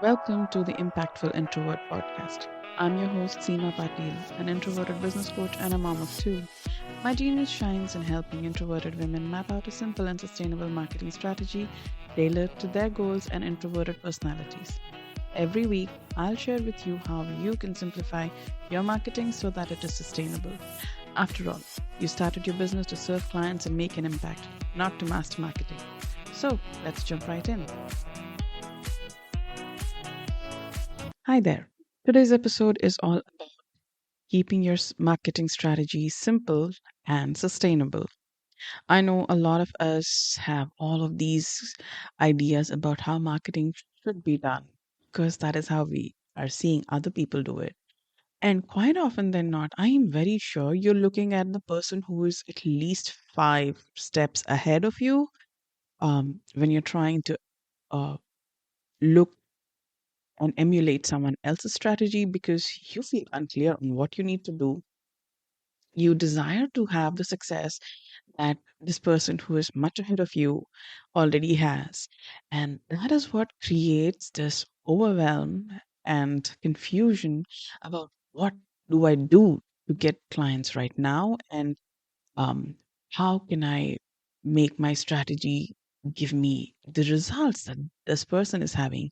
Welcome to the Impactful Introvert podcast. I'm your host, Seema Pateel, an introverted business coach and a mom of two. My genius shines in helping introverted women map out a simple and sustainable marketing strategy tailored to their goals and introverted personalities. Every week, I'll share with you how you can simplify your marketing so that it is sustainable. After all, you started your business to serve clients and make an impact, not to master marketing. So, let's jump right in. Hi there. Today's episode is all about keeping your marketing strategy simple and sustainable. I know a lot of us have all of these ideas about how marketing should be done because that is how we are seeing other people do it. And quite often than not, I am very sure you're looking at the person who is at least five steps ahead of you when you're trying to uh, look and emulate someone else's strategy because you feel unclear on what you need to do. You desire to have the success that this person who is much ahead of you already has. And that is what creates this overwhelm and confusion about what do I do to get clients right now, and um, how can I make my strategy give me the results that this person is having.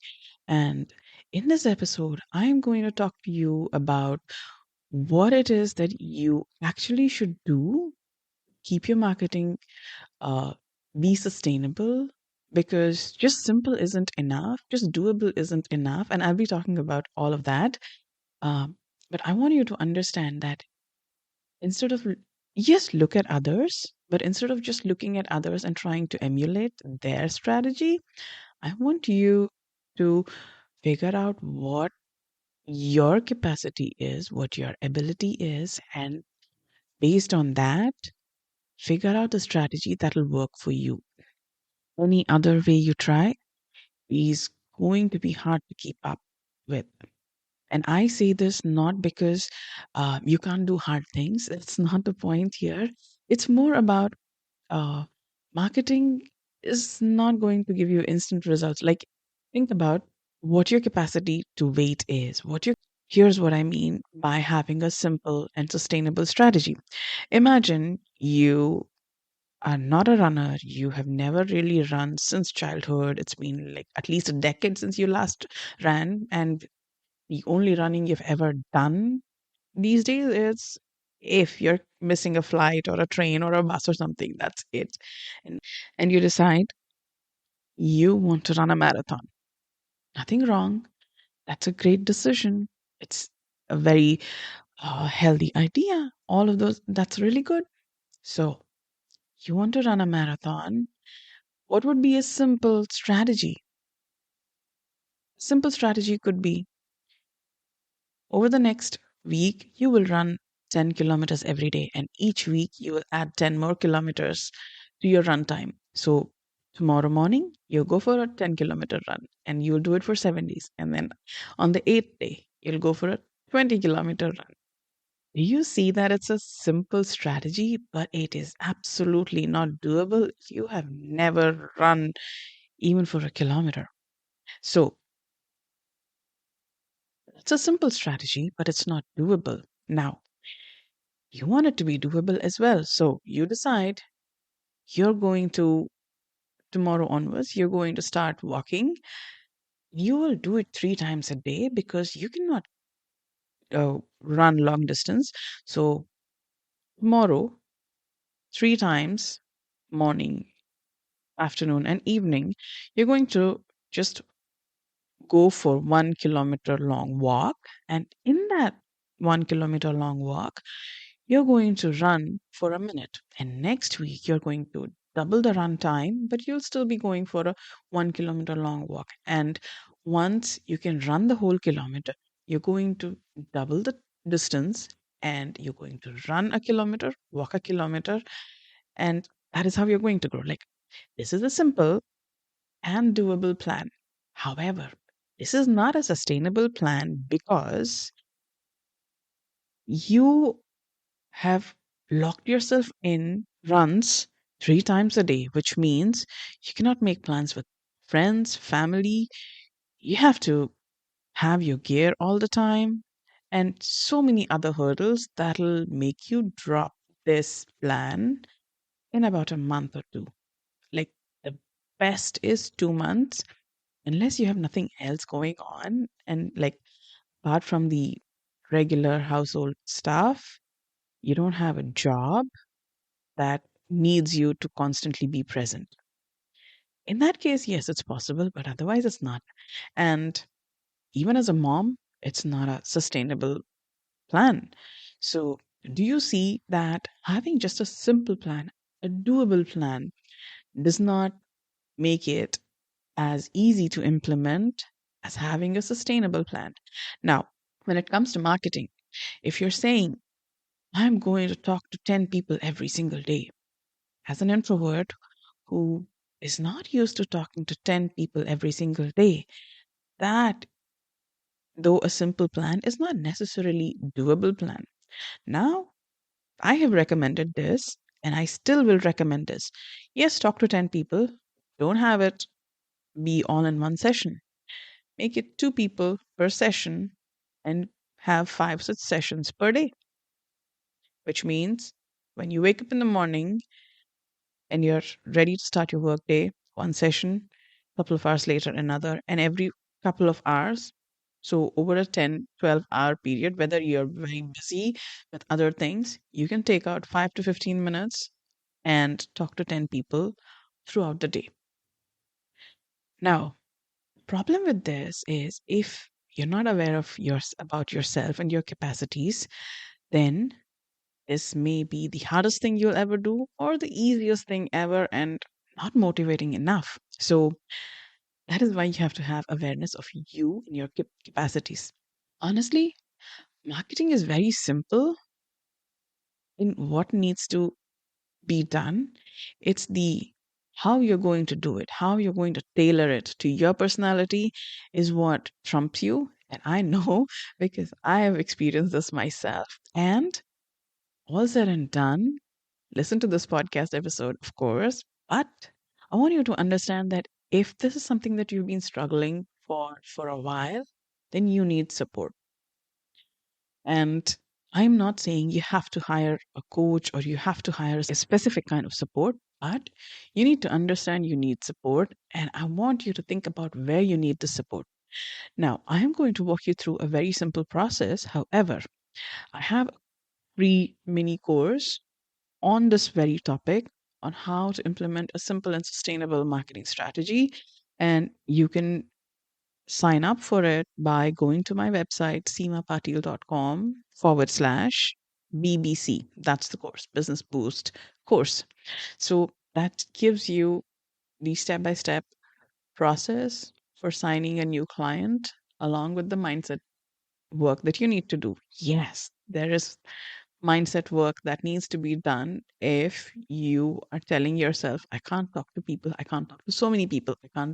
And in this episode, I'm going to talk to you about what it is that you actually should do, keep your marketing uh, be sustainable, because just simple isn't enough, just doable isn't enough. And I'll be talking about all of that. But I want you to understand that instead of, yes, look at others, but instead of just looking at others and trying to emulate their strategy, I want you to figure out what your capacity is, what your ability is, and based on that, figure out a strategy that'll work for you. Any other way you try is going to be hard to keep up with. And I say this not because you can't do hard things. It's not the point here. It's more about uh, marketing is not going to give you instant results. Like, think about what your capacity to wait is. Here's what I mean by having a simple and sustainable strategy. Imagine you are not a runner. You have never really run since childhood. It's been like at least a decade since you last ran, and the only running you've ever done these days is if you're missing a flight or a train or a bus or something. That's it. And you decide you want to run a marathon. Nothing wrong. That's a great decision. It's a very healthy idea. All of those, that's really good. So, you want to run a marathon. What would be a simple strategy? Simple strategy could be over the next week, you will run 10 kilometers every day, and each week you will add 10 more kilometers to your run time. So, tomorrow morning, you'll go for a 10-kilometer run and you'll do it for 7 days. And then on the eighth day, you'll go for a 20-kilometer run. Do you see that it's a simple strategy, but it is absolutely not doable if you have never run even for a kilometer? So, it's a simple strategy, but it's not doable. Now, you want it to be doable as well. So, you decide you're going to, tomorrow onwards, you're going to start walking. You will do it 3 times a day because you cannot run long distance. So, tomorrow, 3 times, morning, afternoon, and evening, you're going to just go for 1 kilometer long walk. And in that 1 kilometer long walk, you're going to run for a minute. And next week, you're going to double the run time, but you'll still be going for a 1 kilometer long walk. And once you can run the whole kilometer, you're going to double the distance and you're going to run a kilometer, walk a kilometer, and that is how you're going to grow. Like, this is a simple and doable plan. However, this is not a sustainable plan because you have locked yourself in runs 3 times a day, which means you cannot make plans with friends, family. You have to. have your gear all the time, and so many other hurdles that'll make you drop this plan in about a month or two. Like the best is 2 months, unless you have nothing else going on. And like, apart from the regular household stuff, you don't have a job that needs you to constantly be present. In that case, yes, it's possible, but otherwise, it's not. And even as a mom, it's not a sustainable plan. So, do you see that having just a simple plan, a doable plan, does not make it as easy to implement as having a sustainable plan? Now, when it comes to marketing, if you're saying, I'm going to talk to 10 people every single day, as an introvert who is not used to talking to 10 people every single day, that, though a simple plan, is not necessarily doable plan. Now, I have recommended this and I still will recommend this. Yes, talk to 10 people. Don't have it be all in one session. Make it 2 people per session and have 5 such sessions per day, which means when you wake up in the morning and you're ready to start your work day, one session, couple of hours later, another, and every couple of hours. So, over a 10, 12-hour period, whether you're very busy with other things, you can take out 5 to 15 minutes and talk to 10 people throughout the day. Now, problem with this is if you're not aware of about yourself and your capacities, then this may be the hardest thing you'll ever do or the easiest thing ever and not motivating enough. So that is why you have to have awareness of you and your capacities. Honestly, marketing is very simple in what needs to be done. It's the how you're going to do it, how you're going to tailor it to your personality is what trumps you. And I know because I have experienced this myself. And all said and done, listen to this podcast episode, of course. But I want you to understand that if this is something that you've been struggling for a while, then you need support. And I'm not saying you have to hire a coach or you have to hire a specific kind of support, but you need to understand you need support. And I want you to think about where you need the support. Now, I am going to walk you through a very simple process. However, I have a free mini course on this very topic on how to implement a simple and sustainable marketing strategy. And you can sign up for it by going to my website, seemapateel.com/BBC. That's the course, Business Boost course. So that gives you the step by step process for signing a new client along with the mindset work that you need to do. Yes, there is mindset work that needs to be done if you are telling yourself, I can't talk to people, I can't talk to so many people, I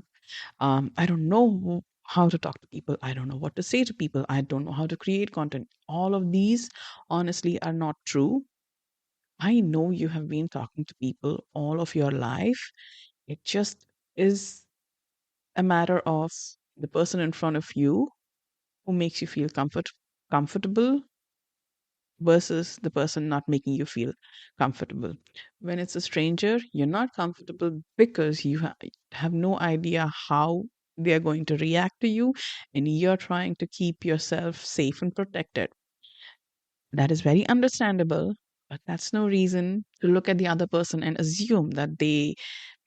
don't know how to talk to people, I don't know what to say to people, I don't know how to create content. All of these honestly are not true. I know you have been talking to people all of your life. It just is a matter of the person in front of you who makes you feel comfortable versus the person not making you feel comfortable. When it's a stranger, you're not comfortable because you have no idea how they are going to react to you, and you're trying to keep yourself safe and protected. That is very understandable, but that's no reason to look at the other person and assume that they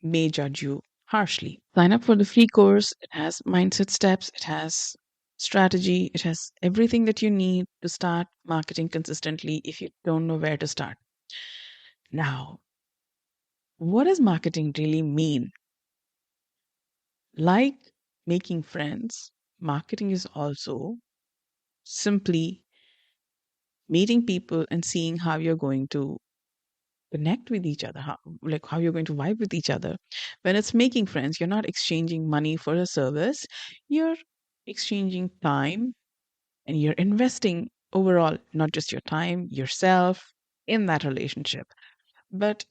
may judge you harshly. Sign up for the free course. It has mindset steps, it has strategy, it has everything that you need to start marketing consistently if you don't know where to start. Now, what does marketing really mean? Like making friends, marketing is also simply meeting people and seeing how you're going to connect with each other, how you're going to vibe with each other. When it's making friends, you're not exchanging money for a service, you're exchanging time and you're investing overall, not just your time, yourself in that relationship. But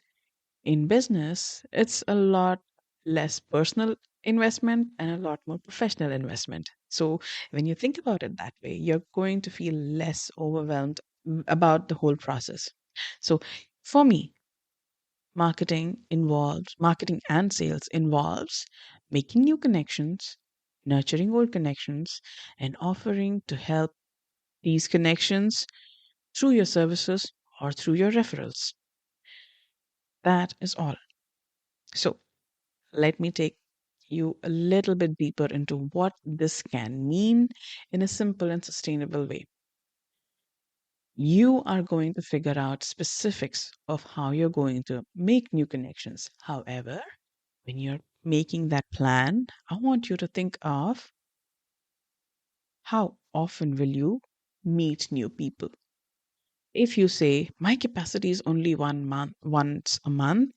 in business, it's a lot less personal investment and a lot more professional investment. So when you think about it that way, you're going to feel less overwhelmed about the whole process. So for me, marketing and sales involves making new connections, nurturing old connections, and offering to help these connections through your services or through your referrals. That is all. So let me take you a little bit deeper into what this can mean in a simple and sustainable way. You are going to figure out specifics of how you're going to make new connections. However, when you're making that plan, I want you to think of how often will you meet new people. If you say my capacity is only 1 month once a month,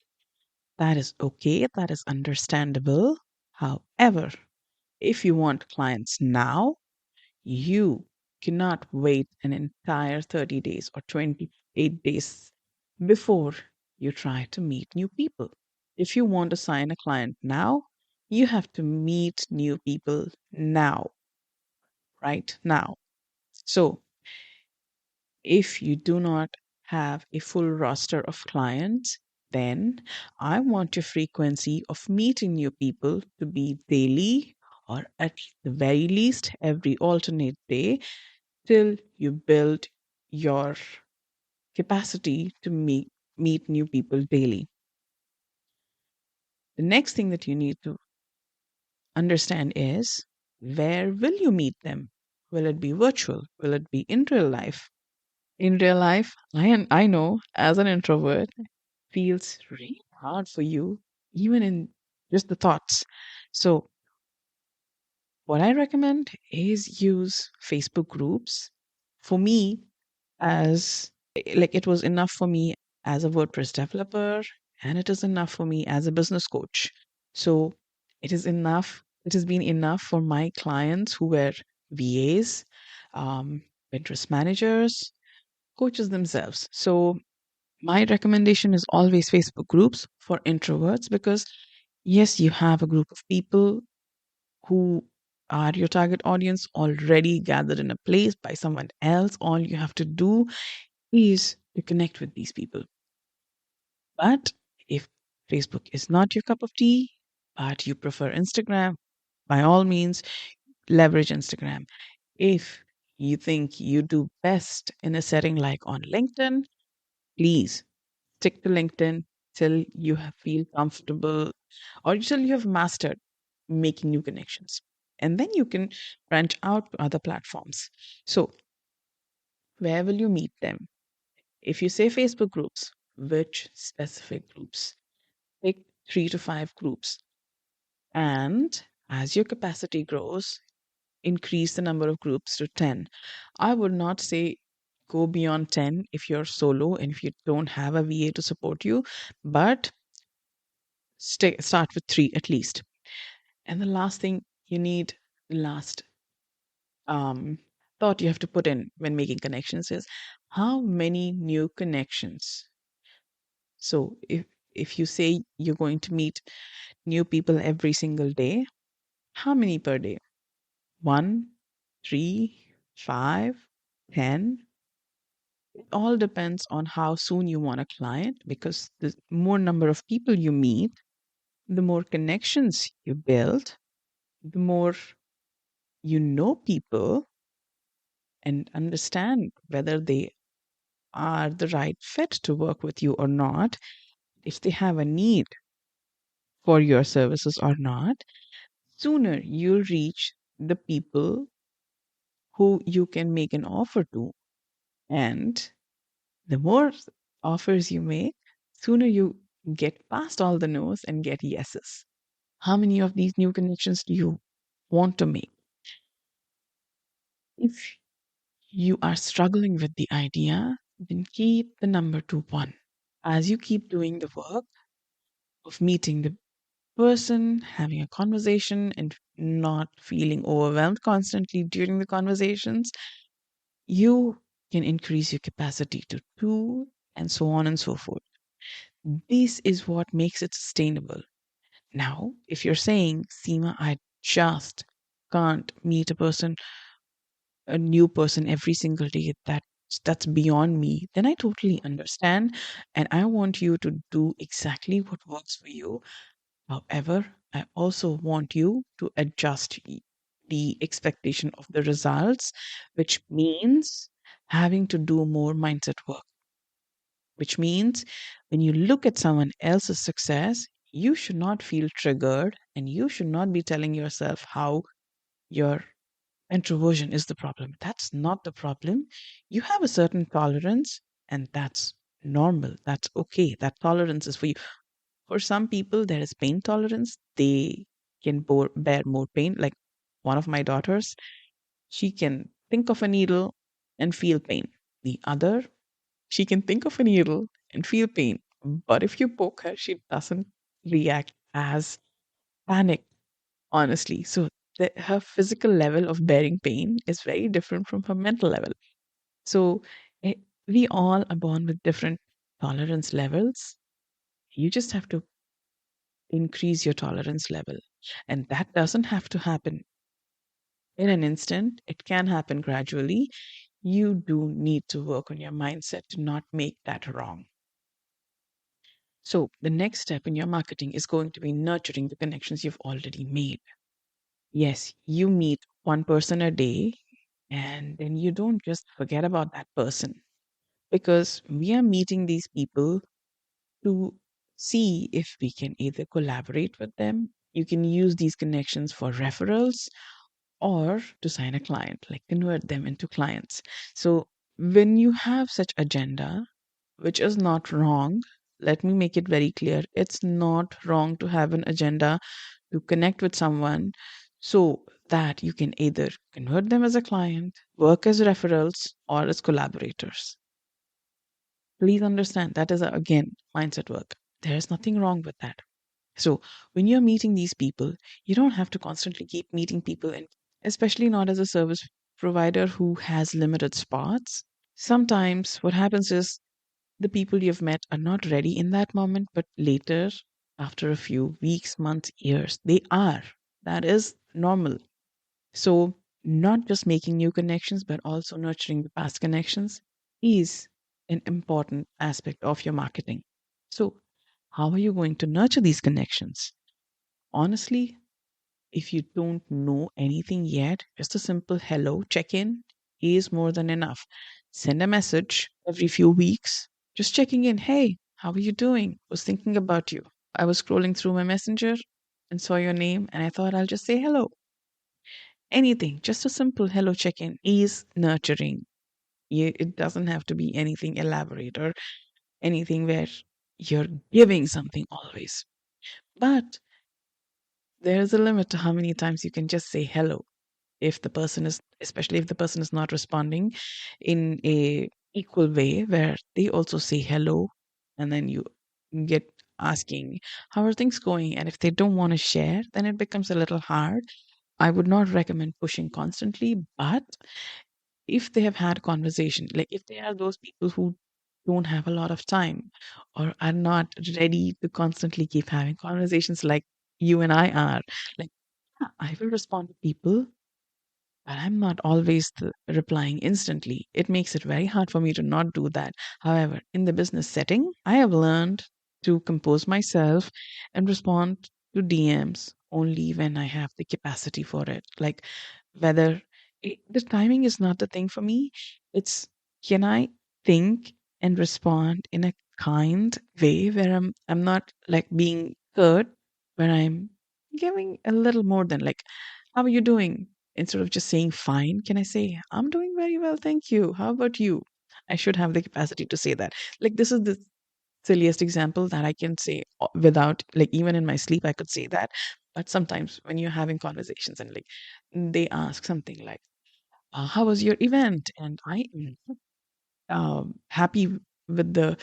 that is okay, that is understandable. However, if you want clients now, you cannot wait an entire 30 days or 28 days before you try to meet new people. If you want to sign a client now, you have to meet new people now, right now. So if you do not have a full roster of clients, then I want your frequency of meeting new people to be daily or at the very least every alternate day till you build your capacity to meet new people daily. The next thing that you need to understand is where will you meet them? Will it be virtual? Will it be in real life? In real life, I know as an introvert, feels really hard for you, even in just the thoughts. So, what I recommend is use Facebook groups. For me, as like it was enough for me as a WordPress developer, and it is enough for me as a business coach. So it has been enough for my clients who were VAs, Pinterest managers, coaches themselves. So my recommendation is always Facebook groups for introverts because yes, you have a group of people who are your target audience already gathered in a place by someone else. All you have to do is to connect with these people. But if Facebook is not your cup of tea, but you prefer Instagram, by all means, leverage Instagram. If you think you do best in a setting like on LinkedIn, please stick to LinkedIn till feel comfortable or till you have mastered making new connections. And then you can branch out to other platforms. So, where will you meet them? If you say Facebook groups, which specific groups? Pick 3 to 5 groups. And as your capacity grows, increase the number of groups to 10. I would not say go beyond 10 if you're solo and if you don't have a VA to support you, but start with 3 at least. And the last thing you need, the last um, thought you have to put in when making connections is how many new connections. So if you say you're going to meet new people every single day, how many per day? One, three, 5, 10? It all depends on how soon you want a client because the more number of people you meet, the more connections you build, the more you know people and understand whether they are the right fit to work with you or not, if they have a need for your services or not, sooner you'll reach the people who you can make an offer to. And the more offers you make, sooner you get past all the no's and get yeses. How many of these new connections do you want to make? If you are struggling with the idea, then keep the number to 1. As you keep doing the work of meeting the person, having a conversation, and not feeling overwhelmed constantly during the conversations, you can increase your capacity to 2, and so on and so forth. This is what makes it sustainable. Now, if you're saying, Seema, I just can't meet a new person every single day. That's beyond me. Then I totally understand, and I want you to do exactly what works for you. However, I also want you to adjust the expectation of the results, which means having to do more mindset work, which means when you look at someone else's success, you should not feel triggered and you should not be telling yourself how your introversion is the problem. That's not the problem. You have a certain tolerance, and that's normal. That's okay. That tolerance is for you. For some people, there is pain tolerance. They can bear more pain. Like one of my daughters, she can think of a needle and feel pain. The other, she can think of a needle and feel pain. But if you poke her, she doesn't react as panic, honestly. So her physical level of bearing pain is very different from her mental level. So eh, we all are born with different tolerance levels. You just have to increase your tolerance level. And that doesn't have to happen in an instant, it can happen gradually. You do need to work on your mindset to not make that wrong. So, the next step in your marketing is going to be nurturing the connections you've already made. Yes, you meet one person a day, and then you don't just forget about that person, because we are meeting these people to see if we can either collaborate with them. You can use these connections for referrals or to sign a client, like convert them into clients. So when you have such agenda, which is not wrong, let me make it very clear. It's not wrong to have an agenda to connect with someone so that you can either convert them as a client, work as referrals, or as collaborators. Please understand that is, again, mindset work. There is nothing wrong with that. So when you're meeting these people, you don't have to constantly keep meeting people, and especially not as a service provider who has limited spots. Sometimes what happens is the people you've met are not ready in that moment, but later, after a few weeks, months, years, they are. That is normal. So, not just making new connections, but also nurturing the past connections is an important aspect of your marketing. So, how are you going to nurture these connections? Honestly, if you don't know anything yet, just a simple hello check in is more than enough. Send a message every few weeks, just checking in. Hey, how are you doing? Was thinking about you. I was scrolling through my messenger and saw your name, and I thought I'll just say hello. Anything, just a simple hello check in is nurturing. It doesn't have to be anything elaborate or anything where you're giving something always. But there's a limit to how many times you can just say hello. If the person is, especially if the person is not responding in a equal way where they also say hello, and then you get asking how are things going, and if they don't want to share, then it becomes a little hard. I would not recommend pushing constantly, but if they have had conversation, like if they are those people who don't have a lot of time or are not ready to constantly keep having conversations like you and I are, like, yeah, I will respond to people, but I'm not always replying instantly. It makes it very hard for me to not do that. However, in the business setting, I have learned to compose myself and respond to DMs only when I have the capacity for it. Like whether the timing is not the thing for me, it's can I think and respond in a kind way where I'm not like being curt, where I'm giving a little more than like, how are you doing? Instead of just saying fine, can I say, I'm doing very well, thank you. How about you? I should have the capacity to say that. Like, this is the silliest example that I can say without, like, even in my sleep, I could say that. But sometimes when you're having conversations and, like, they ask something like, how was your event? And I am happy with the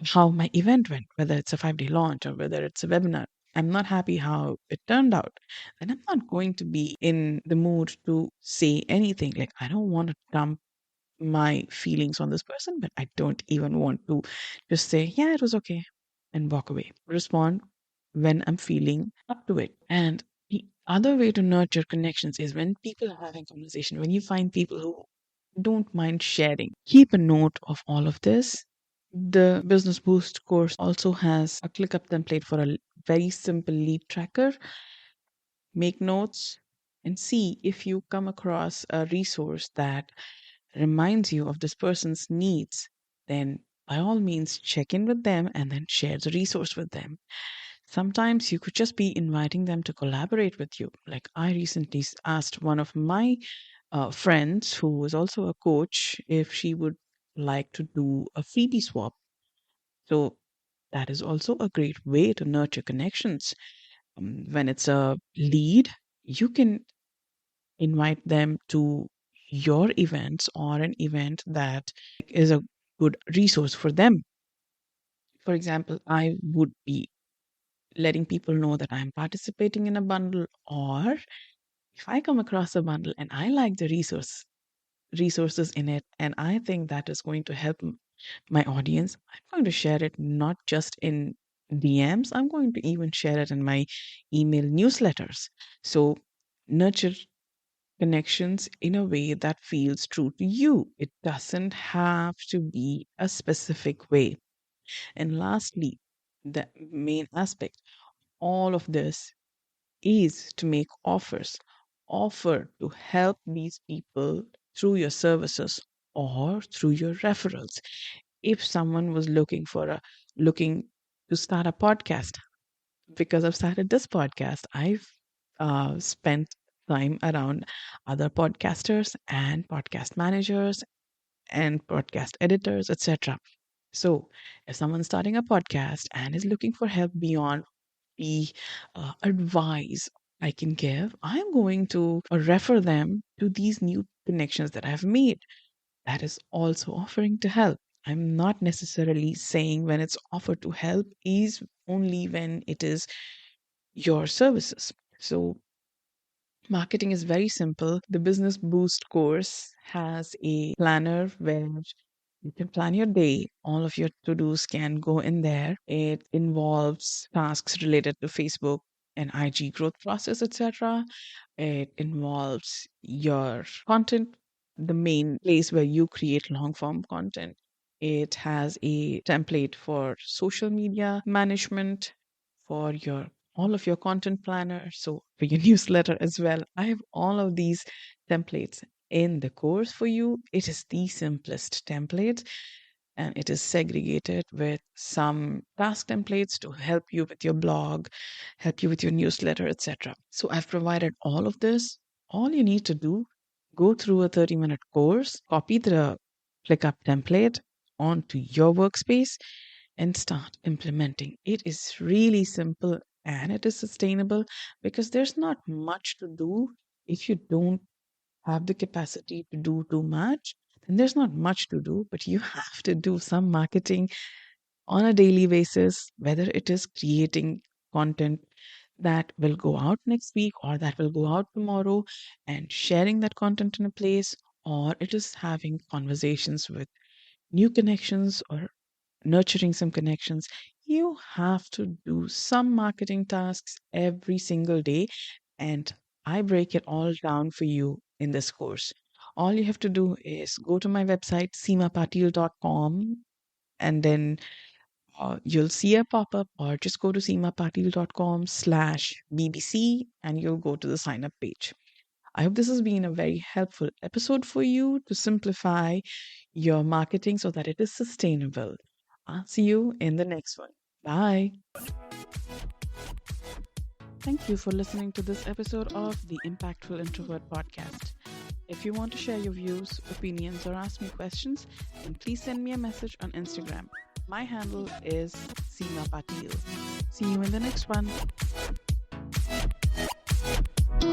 how my event went, whether it's a 5-day launch or whether it's a webinar. I'm not happy how it turned out. And I'm not going to be in the mood to say anything. Like, I don't want to dump my feelings on this person, but I don't even want to just say, yeah, it was okay and walk away. Respond when I'm feeling up to it. And Other way to nurture connections is when people are having conversation, when you find people who don't mind sharing. Keep a note of all of this. The Business Boost course also has a ClickUp template for a very simple lead tracker. Make notes and see if you come across a resource that reminds you of this person's needs. Then, by all means, check in with them and then share the resource with them. Sometimes you could just be inviting them to collaborate with you. Like I recently asked one of my friends, who was also a coach, if she would like to do a freebie swap. So that is also a great way to nurture connections. When it's a lead, you can invite them to your events or an event that is a good resource for them. For example, I would be letting people know that I'm participating in a bundle, or if I come across a bundle and I like the resources in it and I think that is going to help my audience, I'm going to share it not just in DMs, I'm going to even share it in my email newsletters. So nurture connections in a way that feels true to you. It doesn't have to be a specific way. And lastly, the main aspect, all of this is to make offers. Offer to help these people through your services or through your referrals. If someone was looking to start a podcast, because I've started this podcast, I've spent time around other podcasters and podcast managers and podcast editors, etc. So, if someone's starting a podcast and is looking for help beyond the advice I can give, I'm going to refer them to these new connections that I've made. That is also offering to help. I'm not necessarily saying when it's offered to help is only when it is your services. So, marketing is very simple. The Business Boost course has a planner where you can plan your day. All of your to dos can go in there. It involves tasks related to Facebook and IG growth process, etc. It involves your content, the main place where you create long form content. It has a template for social media management, for your all of your content planner, so for your newsletter as well. I have all of these templates in the course for you. It is the simplest template, and it is segregated with some task templates to help you with your blog, help you with your newsletter, etc. So I've provided all of this. All you need to do, go through a 30-minute course, copy the ClickUp template onto your workspace and start implementing. It is really simple and it is sustainable because there's not much to do. If you don't have the capacity to do too much, then there's not much to do, but you have to do some marketing on a daily basis, whether it is creating content that will go out next week or that will go out tomorrow and sharing that content in a place, or it is having conversations with new connections or nurturing some connections. You have to do some marketing tasks every single day, and I break it all down for you in this course. All you have to do is go to my website, seemapateel.com, and then you'll see a pop up, or just go to seemapateel.com/BBC and you'll go to the sign up page. I hope this has been a very helpful episode for you to simplify your marketing so that it is sustainable. I'll see you in the next one. Bye. Thank you for listening to this episode of the Impactful Introvert podcast. If you want to share your views, opinions, or ask me questions, then please send me a message on Instagram. My handle is Seema Pateel. See you in the next one.